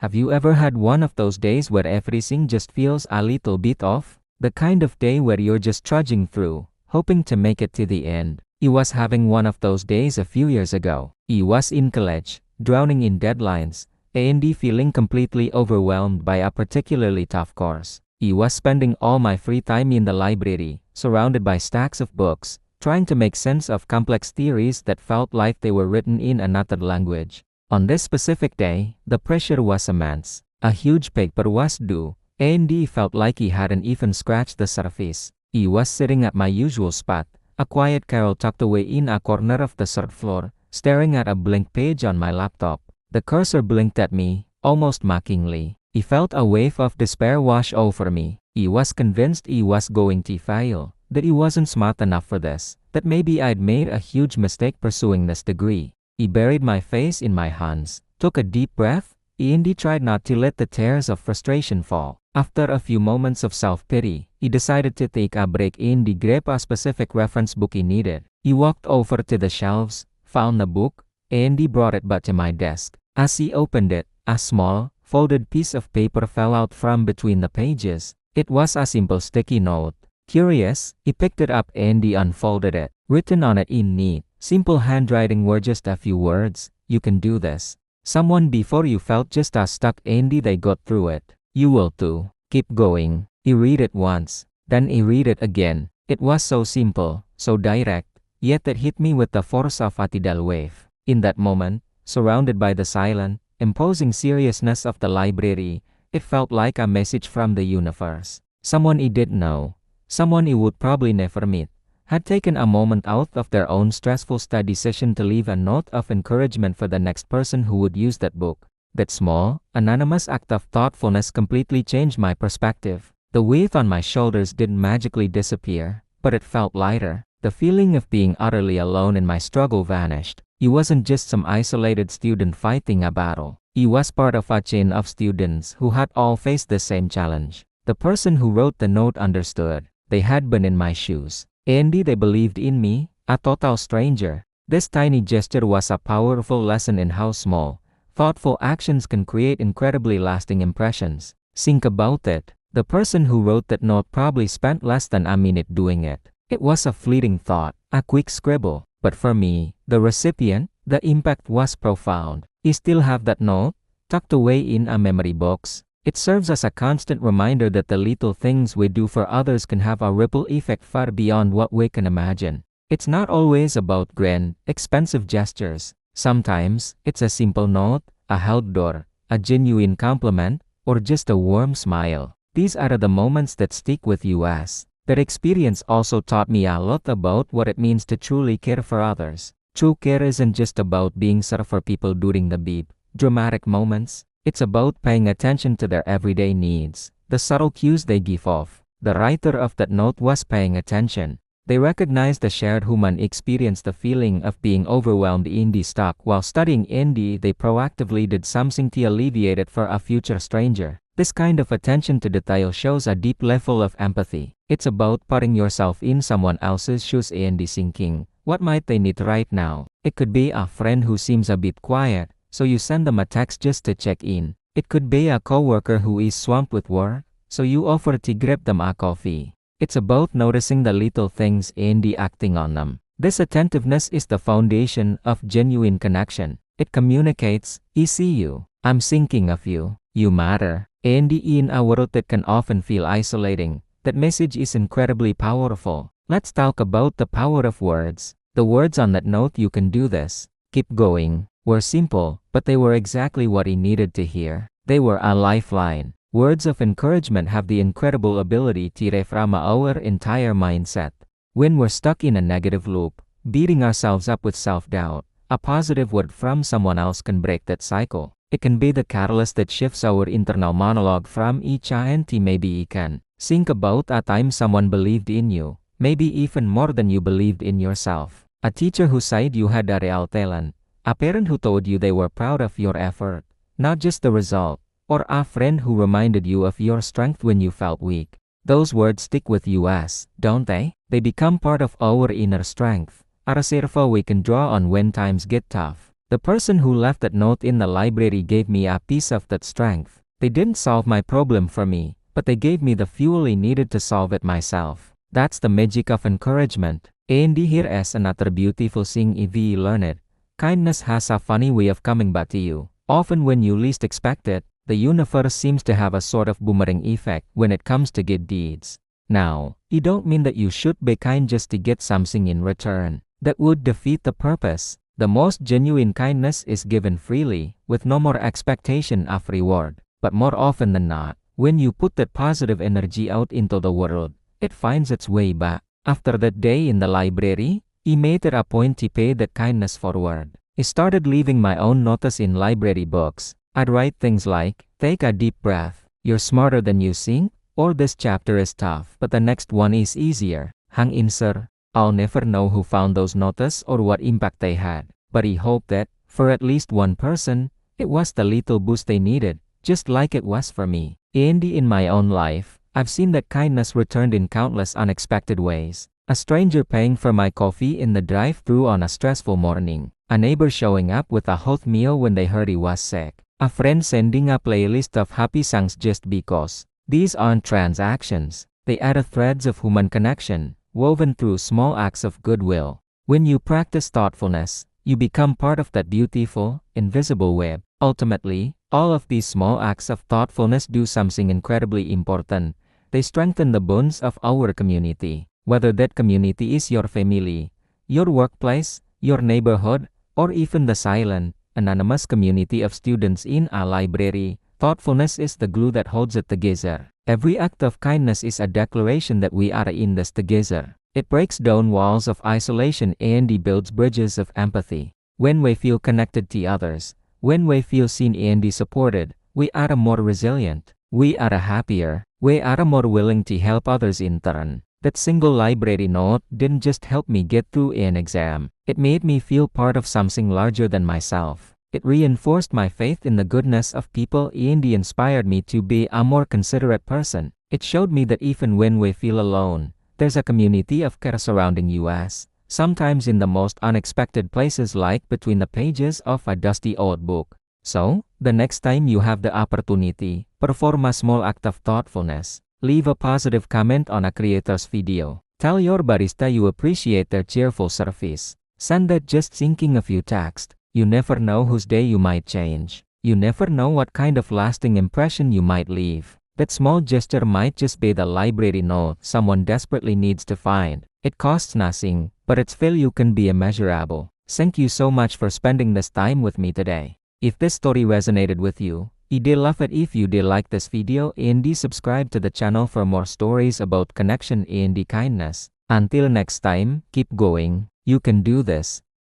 Have you ever had one of those days where everything just feels a little bit off? The kind of day where you're just trudging through, hoping to make it to the end. I was having one of those days a few years ago. I was in college, drowning in deadlines, and feeling completely overwhelmed by a particularly tough course. I was spending all my free time in the library, surrounded by stacks of books, trying to make sense of complex theories that felt like they were written in another language. On this specific day, the pressure was immense. A huge paper was due, and I felt like he hadn't even scratched the surface. I was sitting at my usual spot, a quiet carrel tucked away in a corner of the third floor, staring at a blank page on my laptop. The cursor blinked at me, almost mockingly. I felt a wave of despair wash over me. I was convinced I was going to fail, that I wasn't smart enough for this, that maybe I'd made a huge mistake pursuing this degree. I buried my face in my hands, took a deep breath, and tried not to let the tears of frustration fall. After a few moments of self-pity, I decided to take a break and grab a specific reference book I needed. I walked over to the shelves, found the book, and brought it back to my desk. As he opened it, a small, folded piece of paper fell out from between the pages. It was a simple sticky note. Curious, he picked it up and unfolded it. Written on it in neat, simple handwriting were just a few words. "You can do this. Someone before you felt just as stuck and they got through it. You will too. Keep going." He read it once, then he read it again. It was so simple, so direct, yet it hit me with the force of a tidal wave. In that moment, surrounded by the silent, imposing seriousness of the library, it felt like a message from the universe. Someone I didn't know, someone I would probably never meet, had taken a moment out of their own stressful study session to leave a note of encouragement for the next person who would use that book. That small, anonymous act of thoughtfulness completely changed my perspective. The weight on my shoulders didn't magically disappear, but it felt lighter. The feeling of being utterly alone in my struggle vanished. I wasn't just some isolated student fighting a battle. I was part of a chain of students who had all faced the same challenge. The person who wrote the note understood. They had been in my shoes. And they believed in me, a total stranger. This tiny gesture was a powerful lesson in how small, thoughtful actions can create incredibly lasting impressions. Think about it. The person who wrote that note probably spent less than a minute doing it. It was a fleeting thought, a quick scribble. But for me, the recipient, the impact was profound. I still have that note, tucked away in a memory box. It serves as a constant reminder that the little things we do for others can have a ripple effect far beyond what we can imagine. It's not always about grand, expensive gestures. Sometimes, it's a simple note, a held door, a genuine compliment, or just a warm smile. These are the moments that stick with us. That experience also taught me a lot about what it means to truly care for others. True care isn't just about being there for people during the big, dramatic moments. It's about paying attention to their everyday needs, the subtle cues they give off. The writer of that note was paying attention. They recognized the shared human experience, the feeling of being overwhelmed in the stuck while studying indie. They proactively did something to alleviate it for a future stranger. This kind of attention to detail shows a deep level of empathy. It's about putting yourself in someone else's shoes and thinking, what might they need right now? It could be a friend who seems a bit quiet, so you send them a text just to check in. It could be a coworker who is swamped with work, so you offer to grab them a coffee. It's about noticing the little things and acting on them. This attentiveness is the foundation of genuine connection. It communicates, "I see you. I'm thinking of you. You matter." And in a world that can often feel isolating, that message is incredibly powerful. Let's talk about the power of words. The words on that note, "You can do this. Keep going," were simple, but they were exactly what he needed to hear. They were a lifeline. Words of encouragement have the incredible ability to reframe our entire mindset. When we're stuck in a negative loop, beating ourselves up with self-doubt, a positive word from someone else can break that cycle. It can be the catalyst that shifts our internal monologue from each and maybe it can. Think about a time someone believed in you, maybe even more than you believed in yourself. A teacher who said you had a real talent, a parent who told you they were proud of your effort, not just the result, or a friend who reminded you of your strength when you felt weak. Those words stick with us, don't they? They become part of our inner strength, a reserve we can draw on when times get tough. The person who left that note in the library gave me a piece of that strength. They didn't solve my problem for me, but they gave me the fuel I needed to solve it myself. That's the magic of encouragement. And here is another beautiful thing if you learn it. Kindness has a funny way of coming back to you. Often when you least expect it, the universe seems to have a sort of boomerang effect when it comes to good deeds. Now, I don't mean that you should be kind just to get something in return. That would defeat the purpose. The most genuine kindness is given freely, with no more expectation of reward. But more often than not, when you put that positive energy out into the world, it finds its way back. After that day in the library, I made it a point to pay that kindness forward. I started leaving my own notice in library books. I'd write things like, "Take a deep breath, you're smarter than you think," or "This chapter is tough, but the next one is easier. Hang in, sir." I'll never know who found those notices or what impact they had, but I hope that, for at least one person, it was the little boost they needed, just like it was for me. And in my own life, I've seen that kindness returned in countless unexpected ways. A stranger paying for my coffee in the drive-thru on a stressful morning. A neighbor showing up with a hot meal when they heard he was sick. A friend sending a playlist of happy songs just because. These aren't transactions. They are threads of human connection, woven through small acts of goodwill. When you practice thoughtfulness, you become part of that beautiful, invisible web. Ultimately, all of these small acts of thoughtfulness do something incredibly important. They strengthen the bonds of our community. Whether that community is your family, your workplace, your neighborhood, or even the silent, anonymous community of students in a library, thoughtfulness is the glue that holds it together. Every act of kindness is a declaration that we are in this together. It breaks down walls of isolation and builds bridges of empathy. When we feel connected to others, when we feel seen and supported, we are more resilient, we are happier, we are more willing to help others in turn. That single library note didn't just help me get through an exam. It made me feel part of something larger than myself. It reinforced my faith in the goodness of people and inspired me to be a more considerate person. It showed me that even when we feel alone, there's a community of care surrounding us, sometimes in the most unexpected places like between the pages of a dusty old book. So, the next time you have the opportunity, perform a small act of thoughtfulness. Leave a positive comment on a creator's video. Tell your barista you appreciate their cheerful service. Send that just thinking of you text. You never know whose day you might change. You never know what kind of lasting impression you might leave. That small gesture might just be the library note someone desperately needs to find. It costs nothing, but its value can be immeasurable. Thank you so much for spending this time with me today. If this story resonated with you, I did love it if you did like this video and subscribe to the channel for more stories about connection and kindness. Until next time, keep going. You can do this.